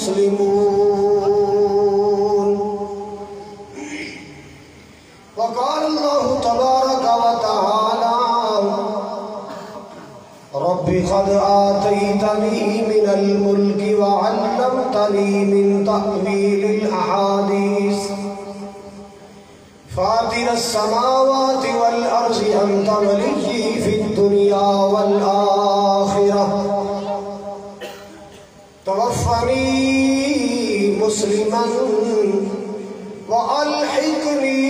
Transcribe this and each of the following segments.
مسلمون وقال الله تبارك وتعالى رب قد آتيتني من الملك وعلمتني من تأويل الأحاديث فاطر السماوات والأرض أنت ولي في الدنيا والآخرة توفني مسلما وألحقني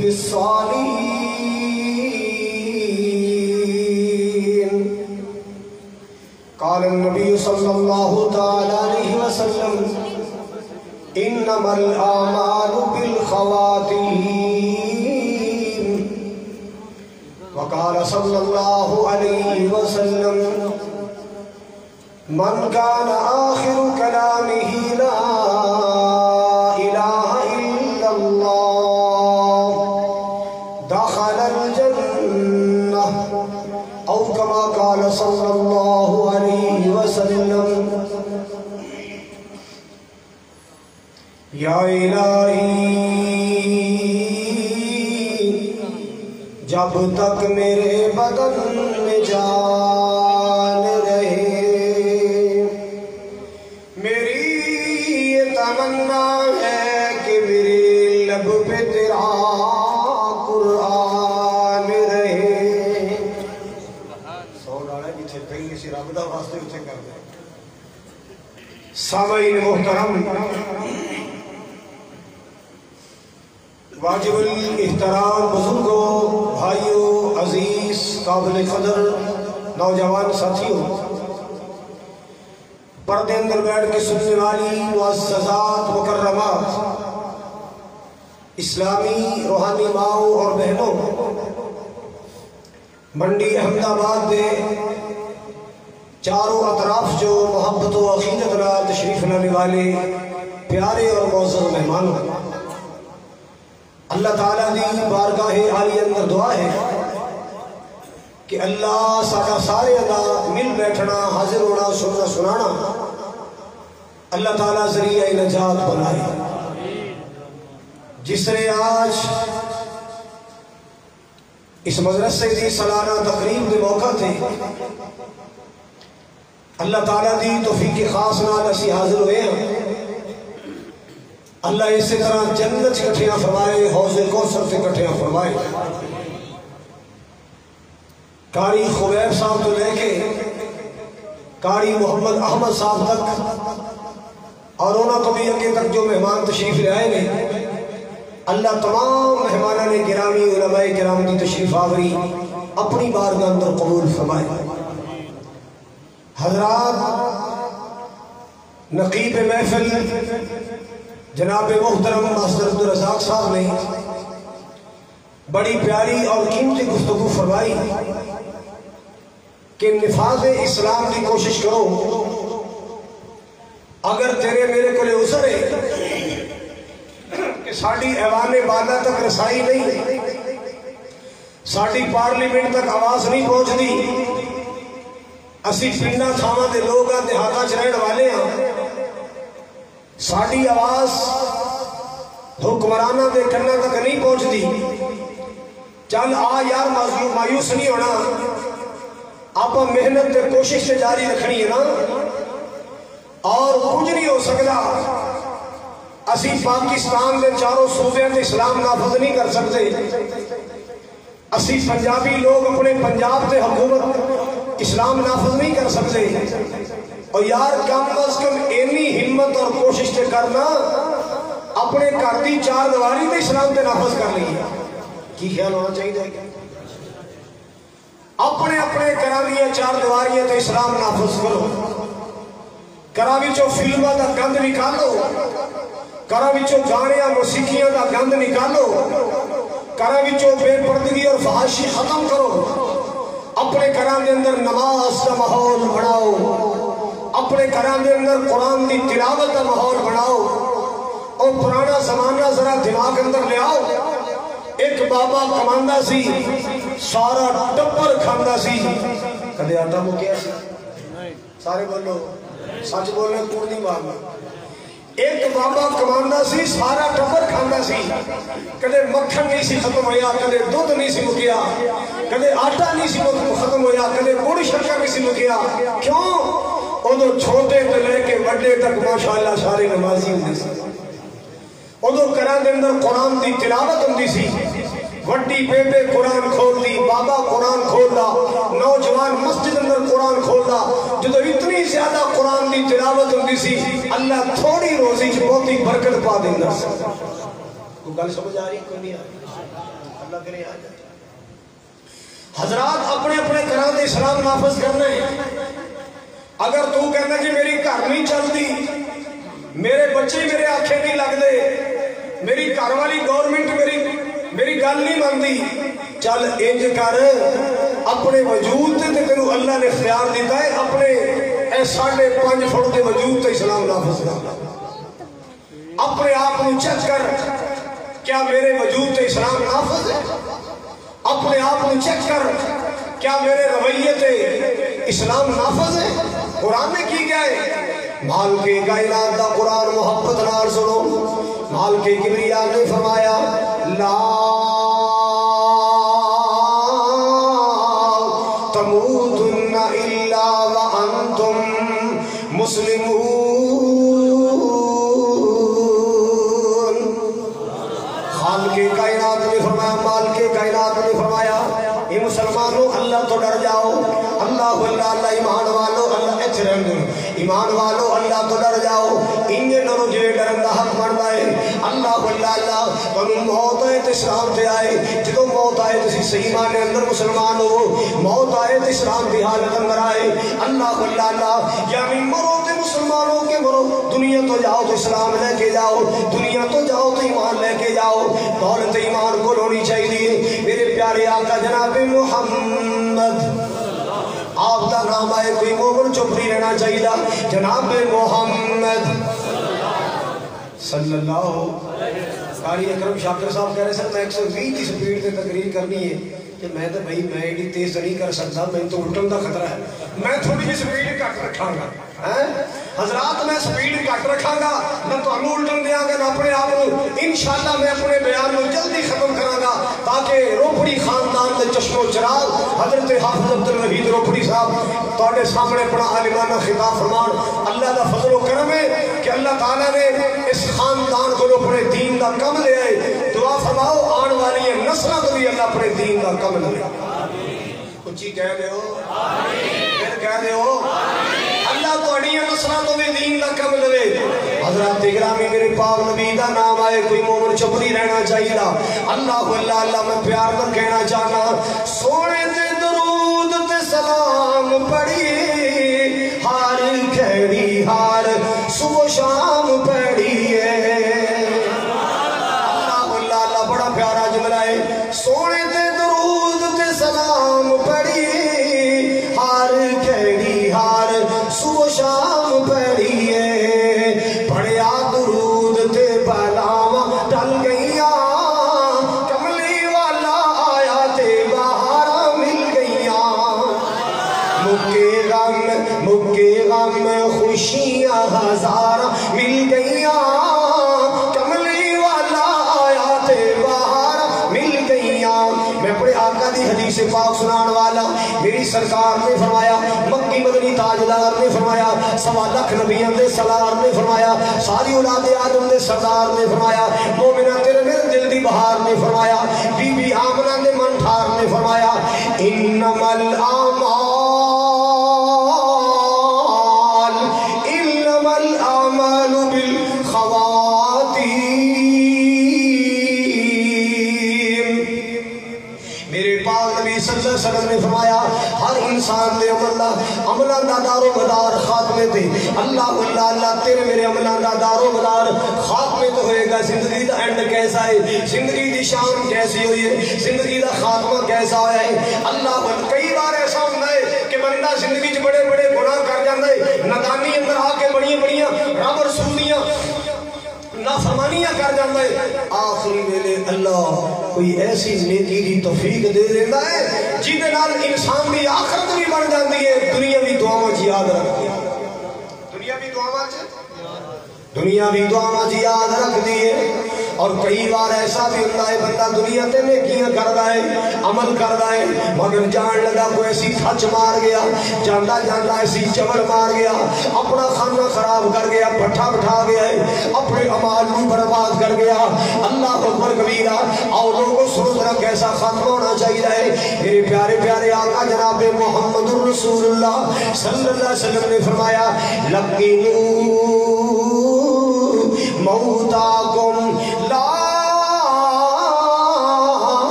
بالصالحين. قال النبي صلى الله تعالى عليه وسلم انما الاعمال بالخواتيم. وقال صلى الله عليه وسلم من كان آخر كلامه لا إله إلا الله دخل الجنة أو كما قال صلى الله عليه وسلم. یا الہی جب تک میرے بدن میں جان رہے میری یہ تمنا ہے کہ میرے لب پہ تیرا قرآن رہے. سو ڈالا جتھے کہیں کسی رب دا واسطے اتھے کر دیں. سامعین محترم، واجب الاحترام بزرگوں، بھائیوں، عزیز، قابل قدر نوجوان ساتھیوں، پردے اندر بیٹھ کے سننے والی معززات مکرمات، اسلامی روحانی ماؤں اور بہنوں، منڈی احمد آباد دے چاروں اطراف جو محبت و عقیدت نال تشریف لانے والے پیارے اور معزز مہمانوں، اللہ تعالیٰ دی بارگاہ عالی اندر دعا ہے کہ اللہ ساڈا سارے دا مل بیٹھنا، حاضر ہونا، سننا سنانا اللہ تعالیٰ ذریعہ نجات بنائے. جس نے آج اس مدرسے دی سالانہ تقریب دے موقع تھے اللہ تعالیٰ دی توفیق خاص نال اسی حاضر ہوئے ہیں. اللہ اسی طرح جنت کٹھیاں فرمائے، حوض کوثر سے کٹھیاں فرمائے. قاری خبیب صاحب تو لے کے قاری محمد احمد صاحب تک اور انہوں تو بھی اگے تک جو مہمان تشریف لے آئے ہیں، اللہ تمام مہمانان گرامی علماء کرام کی تشریف آوری اپنی بارگاہ اندر قبول فرمائے. حضرات، نقیب محفل جناب محترم ماسٹر عبدالرزاق صاحب نے بڑی پیاری اور قیمتی گفتگو فرمائی کہ نفاذ اسلام کی کوشش کرو. اگر تیرے میرے کو لے عذر ہے کہ ساڑی ایوان بالا تک رسائی نہیں، ساڑی پارلیمنٹ تک آواز نہیں پہنچ دی، اسی پنڈا تھاواں دے لوگ دیہاتاں چ رہن والے ہیں، ساڑی آواز حکمرانہ دے کرنا تک نہیں پہنچ دی. چل آ یار مایوس نہیں ہونا، آپ محنت دے کوشش سے جاری رکھنی ہے نا. اور کچھ نہیں ہو سکتا، اسی پاکستان دے چاروں صوبے دے اسلام نافذ نہیں کر سکتے. اسی پنجابی لوگ اپنے پنجاب دے حکومت اسلام نافذ نہیں کر سکتے. اور یار کم از کم اینی ہمت اور کوشش سے کرنا اپنے گھر دی چار دیواری تے اسلام تے نافذ کر لئیے. کی خیال ہونا چاہیے؟ اپنے اپنے گھراں چار دیواریاں تے اسلام نافذ کرو. گھراں وچوں فلماں دا گند نکالو، گھراں وچوں گانیاں موسیقیاں دا گند نکالو، گھراں وچوں بے پردگی اور فحاشی ختم کرو. اپنے گھراں دے اندر نماز دا ماحول بناؤ، اپنے گھراں دے اندر قرآن دی تلاوت دا ماحول بناؤ. اور پرانا زمانہ ذرا دماغ اندر لے آؤ. ایک بابا کماندہ سی، سارا ٹبر کھاندہ سی. کدے آٹا مکیا سی؟ سارے بولو سچ بولنے کوڑ نہیں مارنا. ایک بابا کماندا سی سارا ٹبر کھاندا سی. کدے مکھن نہیں سی ختم ہویا, کدے دودھ نہیں سی مکیا, کدے آٹا نہیں سی ختم ہویا, کدے گڑ شکر نہیں سی مکیا. کیوں؟ ادو چھوٹے تو لے کے بڑے تک ماشاءاللہ سارے نمازی ہوندے سی. ادو گھراں دے اندر قرآن دی تلاوت ہوندی سی. وڈی بیبے قرآن کھول دی, بابا قرآن کھول دا, نوجوان مسجد اندر قرآن کھول دا. جدو اتنی زیادہ قرآن دی تلاوت ہوندی سی, اللہ تھوڑی روزی چ بہتی برکت پا دیندا سی. کوئی گل سمجھ آ رہی کوئی نہیں آ رہی؟ اللہ کرے آ جائے. حضرات اپنے اپنے گھراں دے اسلام نافذ کرنا ہے. اگر تو کہنا جی میری گھر نہیں چلتی, میرے بچے میرے آنکھیں نہیں لگتے, میری گھر والی گورنمنٹ میری گل نہیں مانتی, چل انج کر اپنے وجود تے تینوں اللہ نے اختیار دیتا ہے اپنے 5.5 فٹ کے وجود تے اسلام نافذ کر. اپنے آپ کو چیک کر, کیا میرے وجود تے اسلام نافذ ہے؟ اپنے آپ کو چیک کر, کیا میرے رویے تے اسلام نافذ ہے؟ قرآن نے کی کیا ہے؟ مال کے کائنات دا قرآن محبت نال سنو. مال کے کبریا نے فرمایا لا تموتن الا وانتم مسلمون. خالق کے کائنات نے فرمایا, مال کے کائنات نے فرمایا اے مسلمانوں اللہ تو ڈر جاؤ. اللہ اللہ ایمان والو اللہ ایمان والو اللہ تو ڈر جاؤ. انجے نو جے ڈرن دا حق بندا ہے. اللہ اللہ تانوں موت ہے تے اسلام تے آئے. جدوں موت آئے تے صحیح معنی اندر مسلمان ہو, موت آئے تے اسلام دی حالت اندر آئے. اللہ اللہ یعنی مرو تے مسلمانوں کے مرو. دنیا تو جاؤ تو اسلام لے کے جاؤ, دنیا تو جاؤ تو ایمان لے کے جاؤ. دولت ایمان کو ہونی چاہیے. میرے پیارے آقا جناب محمد آپ کا نام آئے کوئی مومن چپ نہیں رہنا چاہیے. جناب محمد صلی اللہ قاری اکرم شاکر صاحب کہہ رہے سر میں 120 کی سپیڈ سے تقریر کرنی ہے کہ میں تو بھائی میں ایڈی تیز نہیں کر سکتا, میں تو الٹن کا خطرہ ہے, میں تھوڑی جی سپیڈ کٹ رکھاں گا. حضرات میں سپیڈ کٹ رکھاں گا, میں تو الٹن دیاں گا نہ اپنے آپ کو. انشاءاللہ میں اپنے بیان میں جلدی ختم کراں گا تاکہ روپڑی خاندان دے چشم و چراغ حضرت حافظ عبدالوحید روپڑی صاحب تواڈے سامنے اپنا عالمانہ خطاب فرمان. اللہ دا فضل و کرم ہے کہ اللہ تعالیٰ نے اس خاندان کو اپنے دین دا کم لے آئے. دعا فرماؤ آن والی نسلوں کو بھی اللہ اپنے دین دا کم لے. اچھی کہہ دے ہو, پھر کہہ دے ہو اللہ تو اڑیاں نسلوں تو بھی دین دا کم لے. حضرات گرامی میرے پاک نبی دا نام آئے کوئی مومن چپ نہیں رہنا چاہیے. اللہ اللہ اللہ میں پیار کر کہنا چاہنا, سونے تے درود تے سلام پڑھیے, ہار کھڑی ہار صبح شام پڑھیے. اللہ اللہ اللہ بڑا پیارا جملہ ہے. سونے تے درود تے سلام پڑھیے, ہار کھڑی ہار صبح شام پڑھیے. پڑھیا درود تے بلاواں ٹل گئیاں, کملی والا آیا تے بہاراں مل گئیاں. مکے غم خوشیاں ہزاراں مل گئیاں, کملی والا آیا تے بہاراں مل گئیاں. میں اپنے آقا دی حدیث پاک سنان والا, میری سرکار نے فرمایا, مکی مدنی تاجدار نے فرمایا, 1.25 لاکھ نبیوں دے سالار نے فرمایا, ساری اولاد آدم دے سردار نے فرمایا, مومنہ تیرے میرے دل دی بہار نے فرمایا, بی بی آمنہ دے من ٹھار نے فرمایا, انما الاعمال بالخواتیم. میرے پاک نبی صلی اللہ علیہ وسلم نے فرمایا ہر انسان دے عملہ دا دار و مدار خاتمے تے. اللہ اللہ اللہ تیرے میرے عملہ دا دار و مدار خاتمے تو ہوئے گا. زندگی دا اینڈ کیسا ہے, زندگی دی شان کیسی ہوئی ہے, زندگی دا خاتمہ کیسا ہویا ہے. اللہ کئی بار ایسا ہوتا ہے کہ بندہ زندگی چ بڑے بڑے گناہ کر جاندے, نادانی اندر آ کے بڑی بڑیاں رب رسول دیاں نافرمانیاں کر جاندے, آخری ویلے اللہ کوئی ایسی نیکی دی توفیق دے دیتا ہے جی دے نال انسان دی آخرت بھی بن جاندی ہے, دنیا بھی دعاواں چ یاد رکھتی ہے. دعا دنیا بھی دعا یاد رکھ دیے اور کئی بار ایسا بھی ہوتا ہے بندہ دنیا تے نیکیاں کردا ہے عمل کردا ہے مگر جان لگا کوئی ایسی تھچ مار گیا جاندا جاندا ایسی چبڑ مار گیا اپنا خانہ خراب کر گیا پٹھا بٹھا گیا ہے اپنے اعمال کو برباد کر گیا اللہ اکبر کبیرہ اور لوگوں سنو ذرا کیسا ختم ہونا چاہیے میرے پیارے پیارے آقا جناب محمد رسول اللہ صلی اللہ علیہ وسلم نے فرمایا لقینو موتاکم لا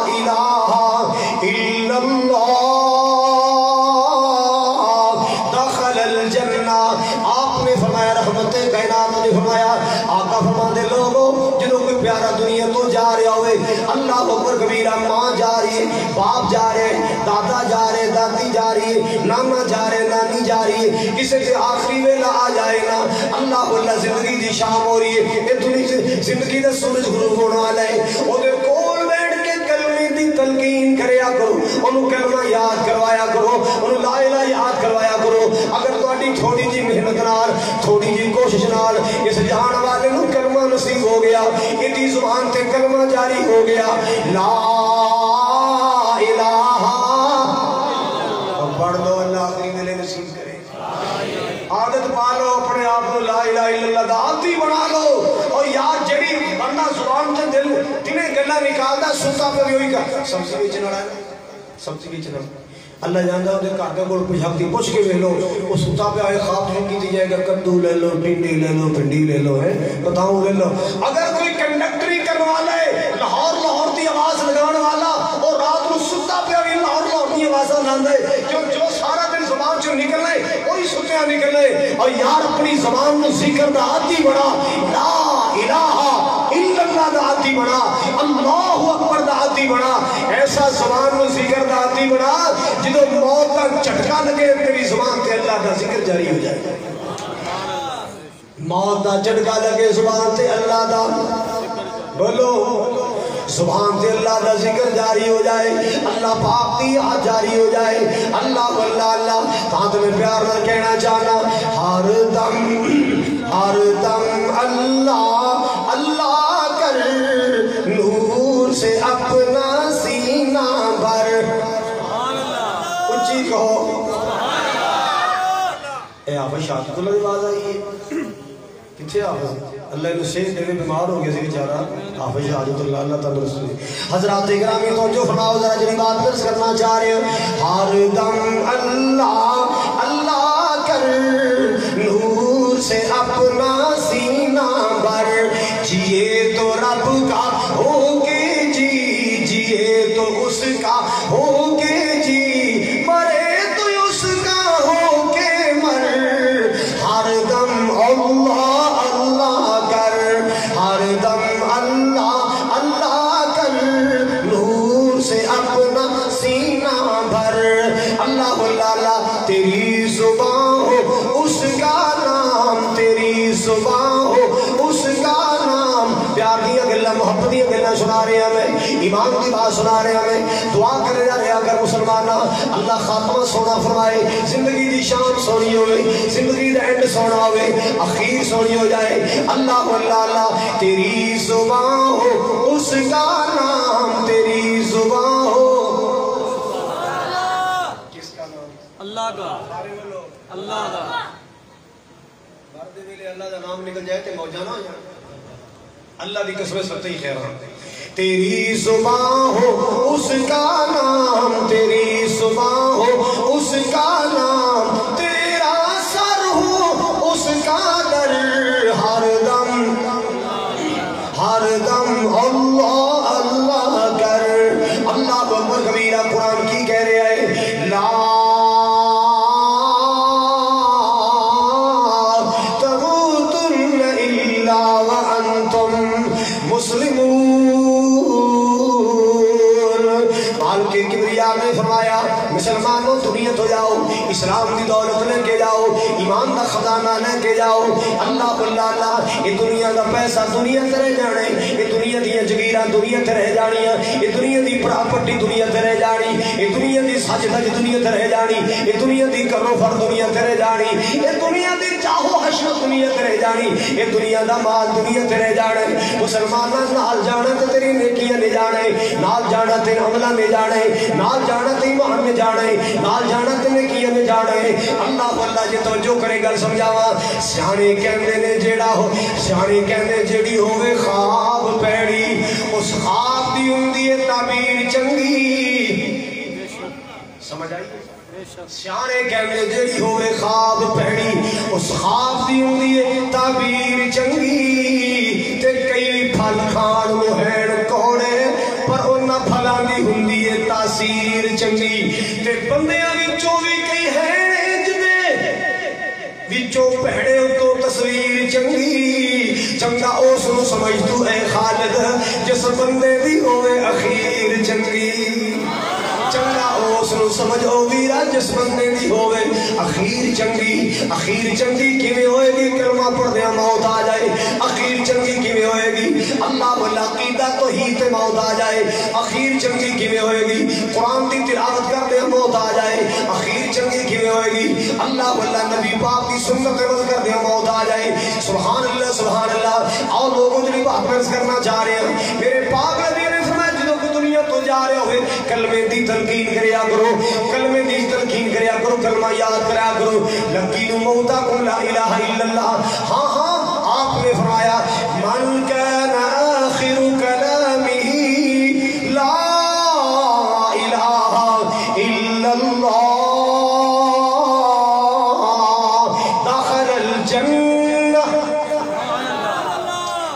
الہ الا اللہ دخل الجنہ آپ نے فرمایا رحمت کائنات نے فرمایا آقا فرماتے لوگوں جنہوں کوئی پیارا دنیا تو جا رہا ہوئے اللہ اکبر کبیرہ ماں جا رہی ہے باپ جا رہے دادا جا رہے دادی جا رہی ہے نانا جا رہے نانی جا رہی ہے کسی سے آخری ویلا آ جائے نا اللہ اللہ زندگی دی شام ہو رہی ہے یہ دنیا زندگی دا سورج غروب ہونے والا ہے وہ دے کول بیٹھ کے کلمے دی تلقین کریا کرو انہوں کلمہ یاد کروایا کرو انہوں لا الہ یاد کروایا کرو اگر تھوڑی تھوڑی جی محنت نال تھوڑی جی کوشش نال اس جان والے نو کلمہ نصیب ہو گیا یہ زبان تے کلمہ جاری ہو گیا لا الہ اور پڑھ دو اللہ آخری ملے نصیب کرے عادت پالو اپنے آپ کو لا الہ الا اللہ دا عادی بنا لو اور یار جڑی بندہ زبان تے دل تینے گلا نکالدا ستا پہ بھی ہوئی کر سبزی بیچن والا ہے سبزی بیچن والا اللہ جاندا ہے گھر دے کول پچھاتی پوچھ کے ویلو وہ ستا پہ آئے خواب نہیں کیتی جائے گا کدو لے لو ٹنڈی لے لو بھنڈی لے لو ہے بتاؤں لے لو اگر کوئی کنڈکٹری کرنے والا ہے لاہور لاہور دی آواز لگانے والا اور رات کو ستا پہ آئے لاہور لاہور دی آواز لاندے جو سارا دن زبان چوں نکلنے وہی ستیاں نکلنے اور یار اپنی زبان کو ذکر دا عادی بنا لا الہ الا اللہ دا عادی بنا اللہ اکبر دا عادی بنا ایسا زبان کو ذکر دا عادی بنا جدو موت کا چٹکا لگے تیری زبان تے اللہ دا ذکر جاری ہو جائے موت دا چٹکا لگے زبان تے اللہ دا بولو زبان تے اللہ دا ذکر جاری ہو جائے اللہ پاک دی یاد جاری ہو جائے اللہ واللہ اللہ کہاں تمہیں پیار نہ کہنا چاہنا ہر دم اللہ اللہ کر نور سے اپنا سینہ بھر اچھی کہو اے آپ شاہد اللہ دی باز آئی ہے کتھے حافظ اللہ نے صحت دے بیمار ہو گئے سے بیچارہ حافظ حاجت اللہ اللہ تعالی رسول حضرات اکرامی توجہ فرماؤ ذرا جنی بات درس کرنا چاہ رہے ہیں ہر دم اللہ اللہ کر نور سے اپنا سینہ بھر جیے تو رب کا ہو کے جیے تو اس کا ہو کے جی مرے تو اس کا ہو کے مر ہر دم اللہ اللہ کر ہر دم اللہ اللہ کر نور سے اپنا سینہ بھر اللہ اللہ تیری زبان ہو اس کا نام تیری زبان ہو اس کا نام پیار دیا گلہ محبت دیا گلہ سنا رہے ہمیں ایمان کی بات سنا رہے ہمیں دعا کر رہے اگر مسلمانہ اللہ خاتمہ سونا فرمائے زندگی دی شان سونی ہوئے زندگی دا اینڈ سونا ہوئے اخیر سونی ہو جائے اللہ واللہ اللہ تیری زبان ہو اس کا نام تیری زبان ہو کس کا نام اللہ کا اللہ کا بردے ویلے اللہ دا نام نکل جائے تے موجانہ ہو جائے اللہ دی قسمیں سبتے ہی خیر ہوں تیری زبان ہو اس کا نام تیری زبان ہو اس کا نام تیرا سر ہو اس کا در ہر دم اللہ اللہ کر اللہ اکبر کبیرہ قرآن کی کہہ رہے ہیں لا تموتن الا وانتم مسلمون مالک کبریاء نے فرمایا مسلمانوں دنیت ہو جاؤ اسلام کی دولت لے کے جاؤ ایمان دا خزانہ لے کے جاؤ اللہ اللہ یہ دنیا دا پیسہ دنیا تے رہ جانے یہ دنیا دی جگیراں دنیا تے رہ جانیاں یہ دنیا دی پراپرٹی دنیا تے رہ جانی یہ دنیا دی سج دج دنیا تے رہ جانی یہ دنیا دی کرو فر دنیا تے رہ جانی یہ دنیا دی چاہو حشر جانی. یہ دنیا دا مال دنیا تے رہ جانا ہے. مسلماناں نال جانا تے تیری نیکیاں لے جانا ہے, نال جانا تے عملاں لے جانا ہے, نال جانا تے ایمان میں جانا ہے, نال جانا تے نیکیاں میں جانا ہے. اللہ واللہ جے توجہ کرے گل سمجھاواں. سیانے کہندے نے جیڑا ہو, سیانے کہندے جیڑی ہوے خواب پیڑی اس خواب دی ہوندی ہے تعبیر چنگی. سمجھ آئی؟ سیانے کہندے جیڑی ہوے خواب پیڑی اس خواب دی ہوندی ہے تعبیر چنگی. تے کئی پھل کھان نوں ہین کوڑے پر انہاں پھلاں دی ہوندی ہے تاثیر چنگی. تے بندیاں وچوں وی کئی ہیں جدے وچوں پیڑے تو تصویر چنگی. چنگا اس نوں سمجھ تو اے خالد جس بندے دی ہوے اخیر چنگی. چنگا اس نوں سمجھ او ویرا جس بندے دی ہوے اخیر چنگی. اخیر چنگی کیویں ہوئے گی؟ کلمہ پڑھدیاں موت آ جائے. اخیر چنگی کیویں ہوئے گی؟ اللہ والا عقیدہ توحید تے موت آ جائے. اخیر چنگی کیویں ہوئے گی؟ قرآن دی تلاوت کردیاں موت آ جائے. اخیر چنگی کیویں ہوئے گی؟ اللہ والا نبی پاک دی سنت عمل کردیاں موت آ جائے. سبحان اللہ سبحان اللہ. اور لوگوں جڑی بات عرض کرنا چاہ رہے ہیں, میرے پاک نبی نے فرمایا جدوں کوئی دنیا تو جا رہے ہوئے کلمے دی تلقین کریا کرو, کلمے دی تلقین کریا کرو, کلمہ یاد کریا کرو. لقینوا موتاکم لا الہ الا اللہ. ہاں ہاں آپ نے فرمایا من کان آخر کلامہ لا الہ الا اللہ دخل الجنہ.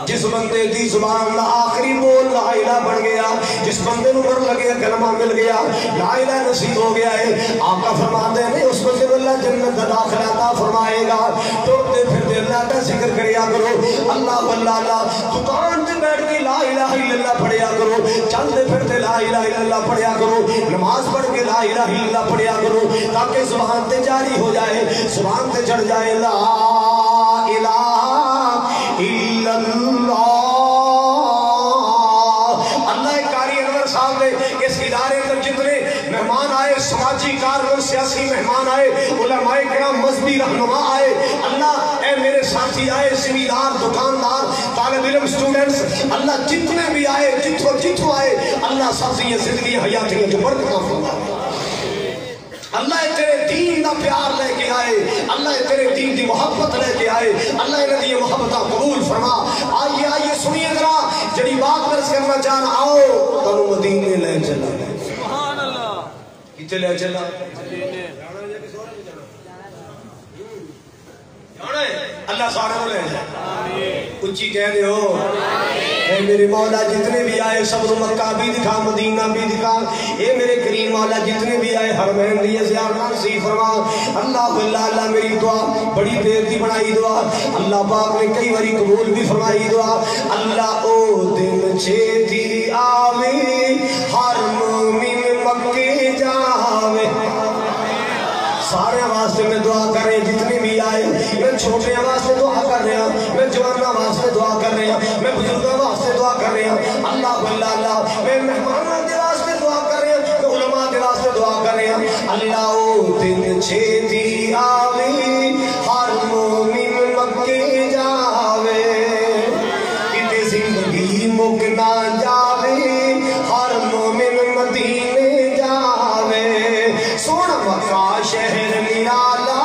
جس بندے دی زبان دا آخری بول لا الہ بن گیا, جس بندے نو مر لگے کلمہ مل گیا, لا الہ نصیب ہو گیا ہے, آقا فرماتے ہیں اس بندے کو اللہ جنت کا داخلہ عطا فرمائے گا. ٹوٹتے پھرتے اللہ کا ذکر کریا کرو. اللہ واللہ اللہ دکان پہ بیٹھ کے لا الہ الا اللہ پڑھیا کرو, چلتے پھرتے لا الہ الا اللہ پڑھیا کرو, نماز پڑھ کے لا الہ الا اللہ پڑھیا کرو, تاکہ زبان تے جاری ہو جائے, زبان تے چڑھ جائے لا الہ الا اللہ. اس ادارے پر جتنے مہمان آئے, سماجی کارکن, سیاسی مہمان آئے, علماء کرام, مذہبی رہنما آئے, اللہ اے میرے ساتھی آئے, زمیندار, دکاندار, طالب علم, سٹوڈنٹس, اللہ جتنے بھی آئے, جتھو آئے, اللہ سب سے یہ زندگی حیاتیاں جو برکت فرما. اللہ تیرے دین دا پیار لے کے آئے, اللہ تیرے دین دی محبت لے کے آئے, اللہ انہیں یہ محبتہ قبول فرما. آئیے آئیے سنیے ذرا جڑی بات درس کرنا چاہنا. آؤ تنو مدینے لے چلا. سبحان اللہ. کتے لے چلا؟ اللہ سارے کو لے جائے. اچھی کہہ دے ہو اے میرے مولا جتنے بھی آئے سب کو مکہ بھی دکھا, مدینہ بھی دکھا. اے میرے کریم مولا جتنے بھی آئے حرمین دی زیارت نصیب فرما. اللہ باللہ اللہ میری دعا بڑی دیر دی بنائی دعا اللہ پاک نے کئی باری قبول بھی فرمائی دعا. اللہ او دن چھیتی آوے ہر مومن مکے جاوے. سارے واسطے میں دعا کر رہے ہیں جتنے بھی آئے. میں چھوٹے واسطے دعا کر رہے ہیں, میں جوانوں واسطے دعا کر رہے ہیں, میں بزرگوں واسطے دعا کر رہے ہیں. اللہ باللہ اللہ میں مہمانوں کے واسطے دعا کر رہے ہیں, میں علماء کے واسطے دعا کر رہے ہیں. اللہ او دن چھیتی آوے ہر مومن مکے جاوے, کتے زندگی مک نہ جاوے ہر مومن مدینے جاوے. سونا مکہ شہر نرالا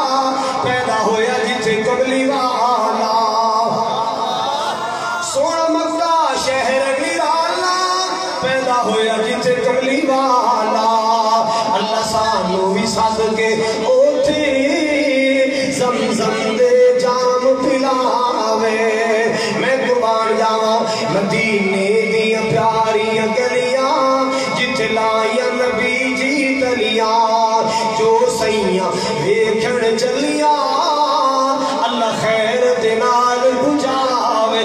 پیدا ہویا جتھے کملی والا. سونا مکہ شہر نرالا پیدا ہویا جتھے کملی والا. اللہ سانو بھی ساتھ کے اوتھے زمزم دے جام پلاوے. میں قربان جاواں مدینے دیاں پیاریاں گلیاں جتھے لائیاں نبی جی تلیاں, جو سیاں ویکھن چلیاں اللہ خیر دے نال بجاوے.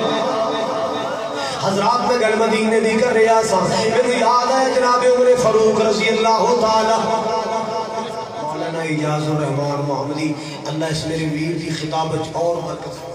حضرات میں گل مدینے دی کر رہا سا, میرے یاد ہے جناب عمر فاروق رضی اللہ تعالی مولانا اجاز الرحمان محمدی اللہ اس میرے ویر کی خطابت اور برکت.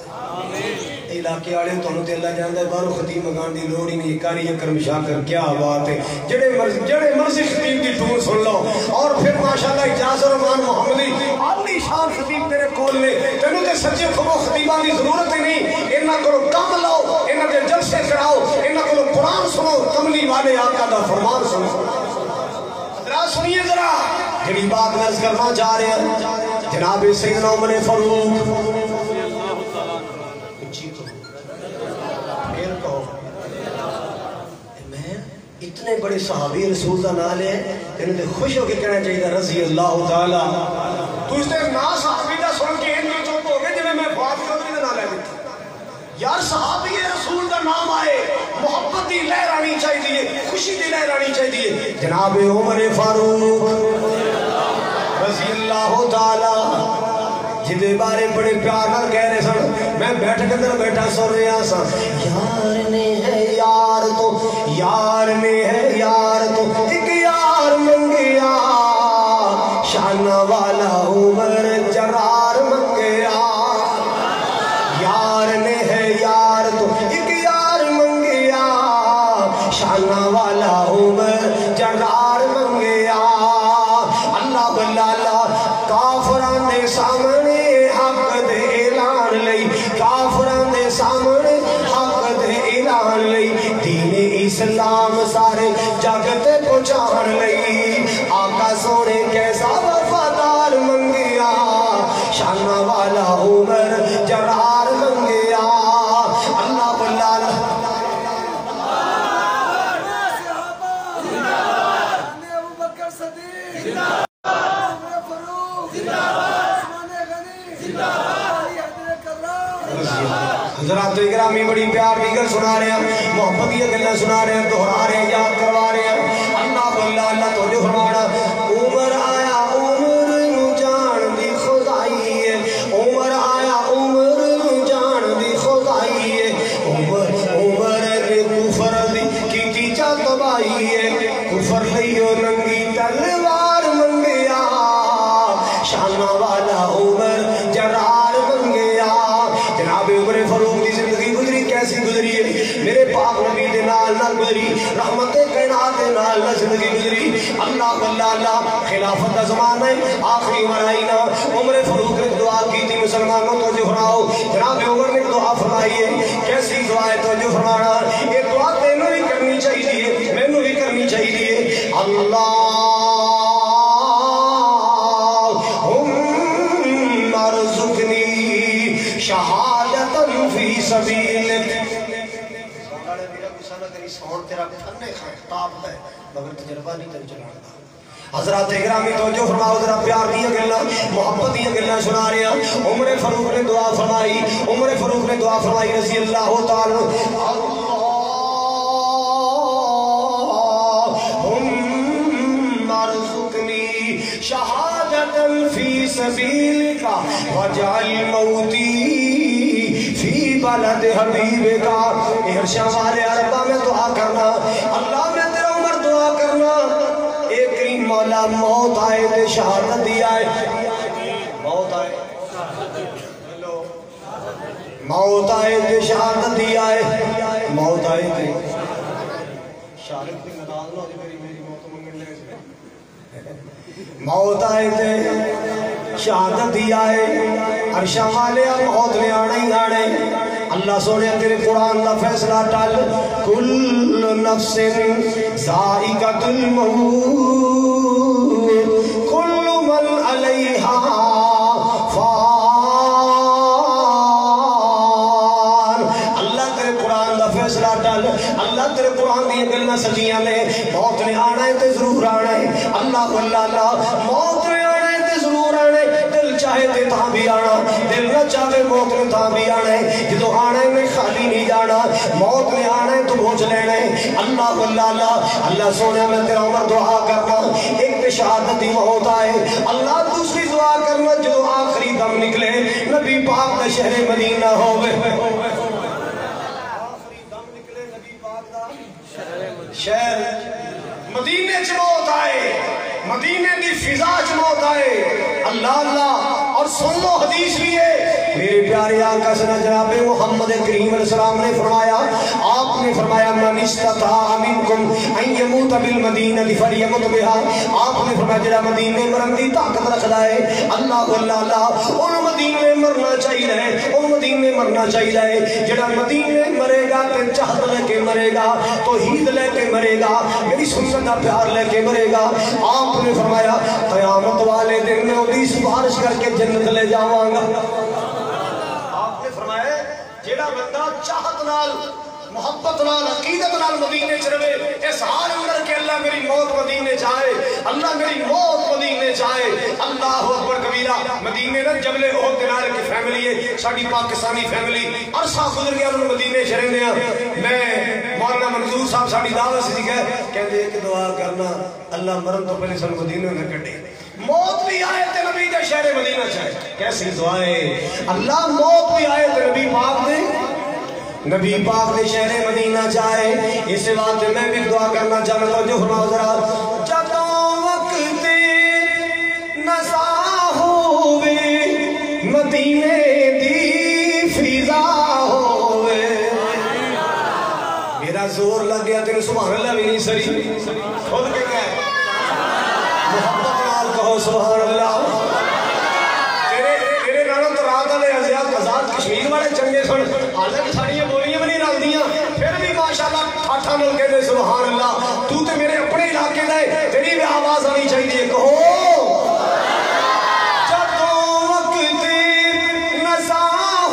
علاقے والے تمہیں تے اللہ جاندا ہے باہروں خطیب مگان دی لوڑ ہی نہیں کاری اکرم شاکر کیا بات ہے جڑے مرضی خطیب دی ٹون سن لو اور پھر ماشاءاللہ اجاز الرحمان محمدی عالی شان خطیب تیرے کول نے تینوں تے سچے کھبو خطیباں دی ضرورت ہی نہیں انہاں کولوں کم لو انہاں دے جلسے کراؤ انہاں کولوں قرآن سنو کملی والے آقا دا فرمان سنو حضرات سنیے ذرا جڑی بات میں عرض کرنا چاہ رہے ہیں جناب سیدنا عمر فاروق اتنے بڑے صحابی رسول کا نام لے انہوں نے خوش ہو کے کہنا چاہیے رضی اللہ تعالیٰ تو اس نے نا صحابی کا سن کے ان کو چوپ ہو گئے جنہیں میں فاط چودھری کا نام لے دیتا یار صحابی رسول کا نام آئے محبت دی لہر آنی چاہیے خوشی دی لہر آنی چاہیے جناب عمر فاروق رضی اللہ تعالیٰ جدے بارے بڑے پیار نہ کہہ رہے سن میں بیٹھ کے اندر بیٹھا سن رہا سا یار نے ہے یار تو یار نے ہے یار تو ایک یار منگیا شانہ والا عمر جرار منگیا یار نے ہے یار تو ایک یار منگیا شانہ والا عمر جرار منگیا اللہ بلالا کافران دے سامنے حق دے اعلان لئی کافران دے سامنے حق دے اعلان لئی دین اسلام سارے جگتے پہنچان لئی آقا سونے کیسا وفادار منگیا شانہ والا عمر جرار منگیا اللہ بلالا حضرات اکرامی بڑی پیار کی گل سنا رہے ہیں محبت کی گلیں سنا رہے ہیں دہرا رہے ہیں یاد کروا رہے ہیں اللہ تو جو فرمانا عمر آیا عمر نو جان دی خدائی ہے عمر آیا عمر نو جان دی خدائی ہے عمر نے کفر دی کی چا تباہی ہے کفر لئیو ننگی تلوار منگیا شانہ والا عمر جرار منگیا جناب عمر فاروق کی زندگی گزری کیسی گزری ہے میرے پاک نبی دے نال نہ گزری رحمت کائنات دے نال نہ زندگی گزری اللہ اللہ خلافت کا زمان ہے آخری عمر آئی نا عمر فاروق نے دعا کی تھی مسلمانوں تو جو فرماؤ جناب عمر نے دعا فرمائی ہے کیسی دعا ہے تو جو فرمانا یہ دعا تینوں بھی کرنی چاہیے میں نے بھی کرنی چاہیے اللہ شہادت فی سبیلک حضرات اکرامی توجہ فرماؤ ذرا پیار دیا گلنا محبت دیا گلنا سنا رہے ہیں عمر فاروق نے دعا فرمائی عمر فاروق نے دعا فرمائی رضی اللہ تعالی اللہم ارزقنی شہادت فی سبیلک وجعل موتی فی بلد حبیب کا ارشا والے عربہ میں دعا کرنا اللہ میں تیرا عمر دعا کرنا ایک ہی مولا موت آئے دے شہادت دیا ہے موت آئے موت آئے دے شہادت دیا ہے موت آئے دے شہادت کی نراز نہ ہوتی میری موت منگل لے موت آئے دے شہادت دیا ہے عرشہ والے موت نے آنے ہی آنے اللہ سونے تیرے قرآن کا فیصلہ ٹال کل نفس ذائقۃ الموت کل من علیہا فان اللہ تیرے قرآن کا فیصلہ ٹال اللہ تیرے قرآن دی گلنا سجیاں نے موت نے آنا ہے تے ضرور آنا ہے اللہ اللہ موت نے آنا ہے تے ضرور آنا ہے دل چاہے تے تاں بھی آنا دل نہ چاہے موت نے تاں بھی آنا ہے جدو آنا ہے میں خالی نہیں جانا موت نے آنا ہے تو پہنچ لینا ہے اللہ اللہ سونے میں تیرا عمر دعا کرنا ایک تے شہادت دی موت آئے اللہ دوسری دعا کرنا جو آخری دم نکلے نبی پاک دا شہر مدینہ ہوئے آخری دم نکلے نبی پاک دا شہر مدینے چ موت آئے مدینے دی فضا چ موت آئے اللہ اور سن لو حدیث لیے میرے پیارے آقا سنا جناب محمد کریم علیہ السلام نے فرمایا، آپ نے فرمایا من استطاع منکم ان یموت بالمدینہ فلیمت بہا، آپ نے فرمایا جڑا مدینے مرن دی طاقت رکھدا ہے اللہ اللہ ان مدینے مرنا چاہیے، ان مدینے مرنا چاہیے، جڑا مدینے مرے گا تے چاہت لے کے مرے گا، توحید لے کے مرے گا، میری سنت دا پیار لے کے مرے گا۔ آپ نے فرمایا قیامت والے دن میں اودی سفارش کر کے جنت لے جاواں گا۔ آپ نے فرمایا جیڑا بندہ چاہت نال محبت نال عقیدت نال مدینے چ رہے، اس حال اندر کہ اللہ میری موت مدینے چاہے، اللہ میری موت مدینے چاہے، اللہ اکبر کبیرہ۔ مدینے نہ جبل احد دے نال کی فیملی ہے، ساڈی پاکستانی فیملی عرصہ گزر گیا انہوں مدینے چ رہندے ہاں۔ میں مولانا منظور صاحب ساڈی دعوت سی کہندے کہ دعا کرنا اللہ مرن تو پہلے سن مدینے نہ کڈے، موت بھی آئے تے نبی دے شہر مدینہ چاہے۔ کیسی دعائیں، اللہ موت بھی آئے تے نبی پاک دے نبی پاک دے شہر مدینہ چاہے۔ اس بات میں بھی دعا کرنا چاہتا ہوں جو فرماؤ ذرا، جدوں وقت نزا ہووے مدینے دی فضا ہووے، میرا زور لگ گیا تیرے سبحان اللہ بھی نہیں سری، خود کے کہے محبت نال کہو سبحان اللہ۔ تیرے نالوں تو رات والے ازیاد قزاد کشمیر والے چنگے سن، حالانکہ ساڑیاں بولیاں بھی نہیں رل دیاں، پھر بھی ماشاءاللہ ٹھاٹھا مل کے دے سبحان اللہ۔ تو تے میرے اپنے علاقے دے، تیری بھی آواز آنی چاہیے، کہو جدوں وقت نزا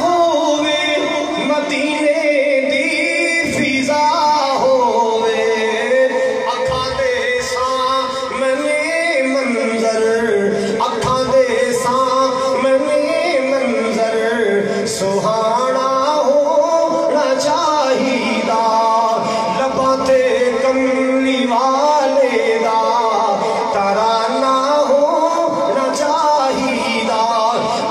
ہووے مدینے دی فضا ہووے، اکھاں دے سامنے منظر، اکھاں دے سامنے منظر سہانا ہونا چاہیدا، لباں تے کملی والے دا ترانہ ہونا چاہیدا۔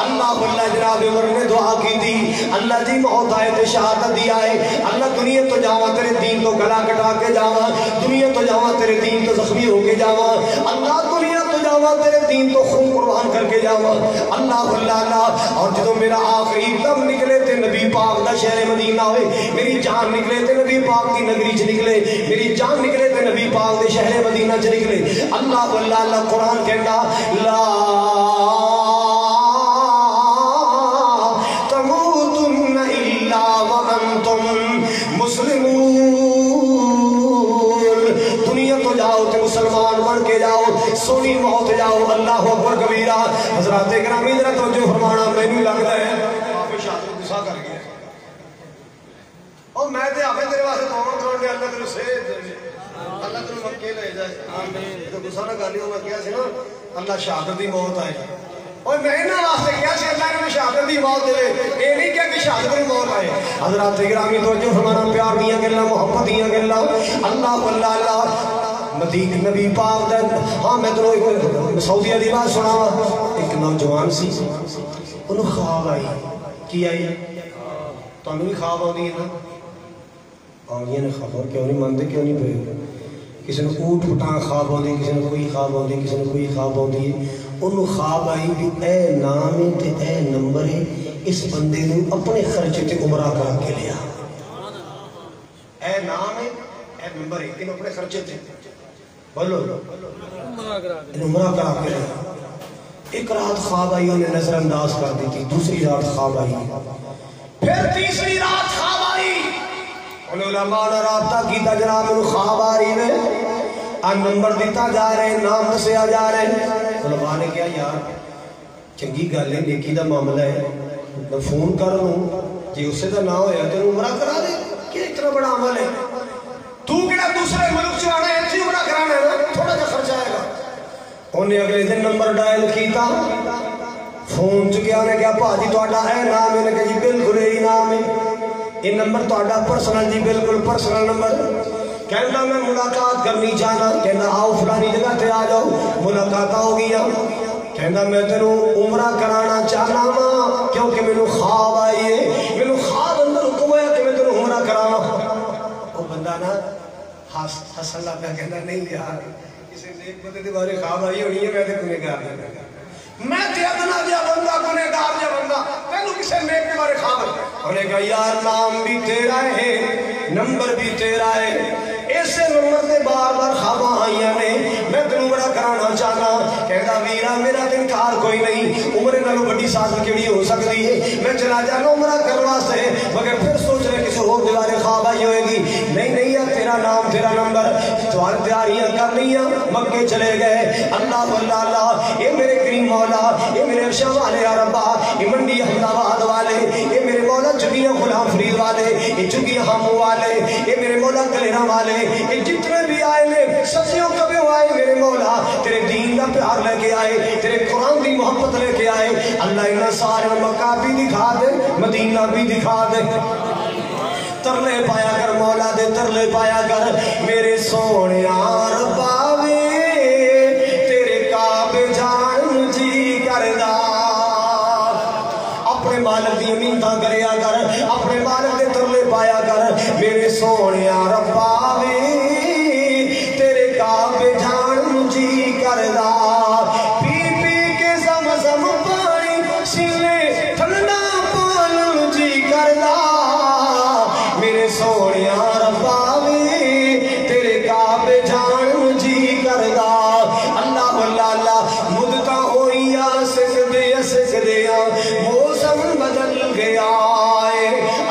اللہ اللہ جناب عمر نے دعا کی تھی، اللہ جی موت آئے تے شہادت دی آئے، اللہ دنیا تو جاواں تیرے دین تو گلا کٹا کے جاواں، دنیا تو جاواں تیرے دین تو زخمی ہو کے جاواں، اللہ دنیا تو جاواں تیرے دین تو خون قربان کر کے جاواں، اللہ اللہ۔ اور جدوں میرا آخری دم نکلے تے نبی پاک دا شہر مدینہ ہوئے، میری جان نکلے تے نبی پاک دی نگری چ نکلے، میری جان نکلے تے نبی پاک دے شہر مدینہ چ نکلے، اللہ اللہ۔ قرآن کہندا لا تموتن الا وانتم مسلمون، دنیا تو جاؤ تے مسلمان بن کے جاؤ، سونی موت جاؤ، اللہ اکبر کبیرہ۔ حضرات گرامی ذرا توجہ فرمانا، مینوں لگدا ہے آپ شاید غصہ کر گیا، اور میں تے آپے تیرے واسطے دعا کرن دے اللہ تینوں صحت دے، اللہ تینوں مکے لے جائے، آمین۔ تو غصہ نہ کر لیو، میں کہیا سی نا اللہ شہادت دی موت آئے، اور میں انہاں واسطے کہیا سی اللہ انہوں شہادت دی موت دے، اے نہیں کہ شہادت دی موت آئے۔ حضرات گرامی توجہ فرمانا، پیار دیاں گلاں، محبت دیاں گلاں، اللہ اللہ۔ مدینہ نبی پاک دا، ہاں میں تینوں سعودیہ دی بات سناواں، ایک نوجوان سی، انہوں خواب آئی، کی آئی؟ تانوں بھی خواب آؤندی ہے نا؟ آؤندی ہے خبر، کیوں نہیں مانتے، کیوں نہیں پہ؟ کسی نے اوٹ پٹاں خواب آؤندی، کسی نے کوئی خواب آؤندی، کسی نے کوئی خواب آؤندی ہے۔ انہوں خواب آئی بھی اے نام ہے تے اے نمبر ہے، اس بندے نے اپنے خرچے تے عمرہ کرا کے لیا۔ اے نام ہے اے نمبر ہے، انہوں اپنے خرچے تے بولو عمرہ کرا کے لیا۔ ایک رات خواب آئی، انہیں نظر انداز کر دی تھی، دوسری رات خواب آئی، پھر تیسری رات خواب آئی، انہوں علماء نے رابطہ کیتا، جناب انہوں خواب آ رہی ہے، ان نمبر دیتا جا رہے ہیں، نام دسیا جا رہے ہیں۔ علماء نے کیا یار چنگی گل ہے، نیکی دا معاملہ ہے، میں فون کر لوں جی اسے دا نہ ہویا تو عمرہ کرا دے، کیا اتنا بڑا عمل ہے؟ تو کہنا دوسرے ملک سے آنا ہے، ایسی عمرہ کرانا ہے نا، تھوڑا جا خرچ آئے گا۔ انہیں اگلے دن نمبر ڈائل کیتا، فون چکیا، انہیں کہا پاجی توڑا ہے نام، انہیں کہا جی بالکل ہی نام ہے، یہ نمبر توڑا پرسنل جی بالکل پرسنل نمبر۔ کہنا میں ملاقات کرنی چاہنا، کہنا آؤ فلانی جگہ تے آ جاؤ، ملاقات ہو گیا۔ کہنا میں تینوں عمرہ کرانا چاہنا ماں، کیونکہ میں نے خواب آئی ہے، میں نے خواب اندر حکم ہے کہ میں تینوں عمرہ کرانا۔ وہ بندہ نا حسن لا پہ کہنا نہیں یار، کسی نیک بندے دے بارے خواب آئی ہونی ہے، میں تے کونے گار نہیں۔ میں تے ادنا جا بندہ گنہگار جا بندہ تینوں کسے نیک کے بارے خبر انہیں کہا یار نام بھی تیرا ہے نمبر بھی تیرا ہے ایسے نمبر دے بار بار خواباں آئیاں نے میں تینوں بڑا کرانا چاہنا کہتا ویرا میرا تے انکار کوئی نہیں عمر نالوں بڑی ساتھ کیڑی ہو سکتی ہے میں چلا جانا عمرہ کروا سے مگر پھر سوچ رہے کسی اور دیوارے خواب آئی ہوئے گی نہیں یار تیرا نام تیرا نمبر توار تیاریاں کر لیا مکے چلے گئے اللہ اللہ یہ میرے کریم مولا یہ میرے عرشہ والے یا ربا یہ منڈی احمد آباد والے یہ میرے مولا چگیاں غلام فرید والے یہ چگیاں ہمو والے یہ میرے مولا کلیرہ والے یہ جتنے بھی آئے لے سبزیوں کبھی آئے میرے مولا تیرے دین کا پیار لے کے آئے تیرے قرآن کی محبت لے کے آئے اللہ انہاں سارے مکہ بھی دکھا دے مدینہ بھی دکھا دے ترلے پایا کر مولا دے ترلے پایا کر میرے سونے ربا وے تیرے کعبے جان جی کردہ اپنے مالک دی امیدہ کریا کر اپنے مالک دے ترلے پایا کر میرے سونے ربا وے تیرے کعبے جان جی کردہ پی پی کے زمزم پانی سینے ٹھنڈا پان جی کردہ میرے سونے ربا وے تیرے کعبے جان جی کردہ اللہ اللہ مدتا ہوئیا سکدیا موسم بدل گیا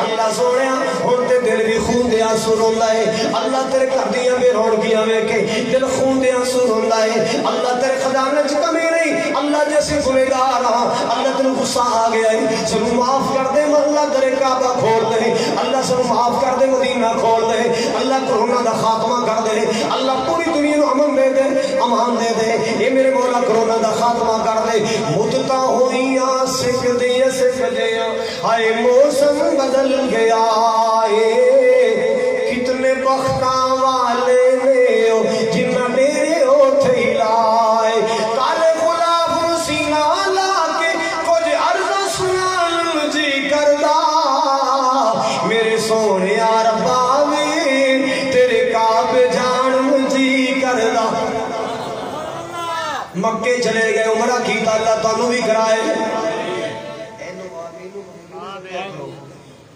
اللہ سونے ہوتے دل بھی خون دیا سنوں لائے اللہ تیرے کردیاں بے روڑ گیا میں کہ دل خون دیا سنوں لائے اللہ تیرے خدانہ چکا میں نہیں اللہ جیسے گنہگار رہا اللہ تیرے غصہ آ گیا ہے سنوں معاف کر دے اللہ تیرے کعبہ کھول دے اللہ سنوں معاف کر دے مدینہ کھول دے اللہ کرونا دا خاتمہ کر دے اللہ پوری دنیا نو امن دے دے امان دے دے یہ میرے مولا کرونا دا خاتمہ کر دے مدتا ہوئیاں سکھ دیا آئے موسم بدل گیا کتنے بختاں والے نے جنہ میرے ہوتے لائے کالے غلاف سینہ لا کے کچھ عرض سنان جی کردہ میرے سونے ربا وے تیرے کعبے جان جی کردہ مکے چلے گئے عمرہ کیتا اللہ تعالیٰ بھی کرائے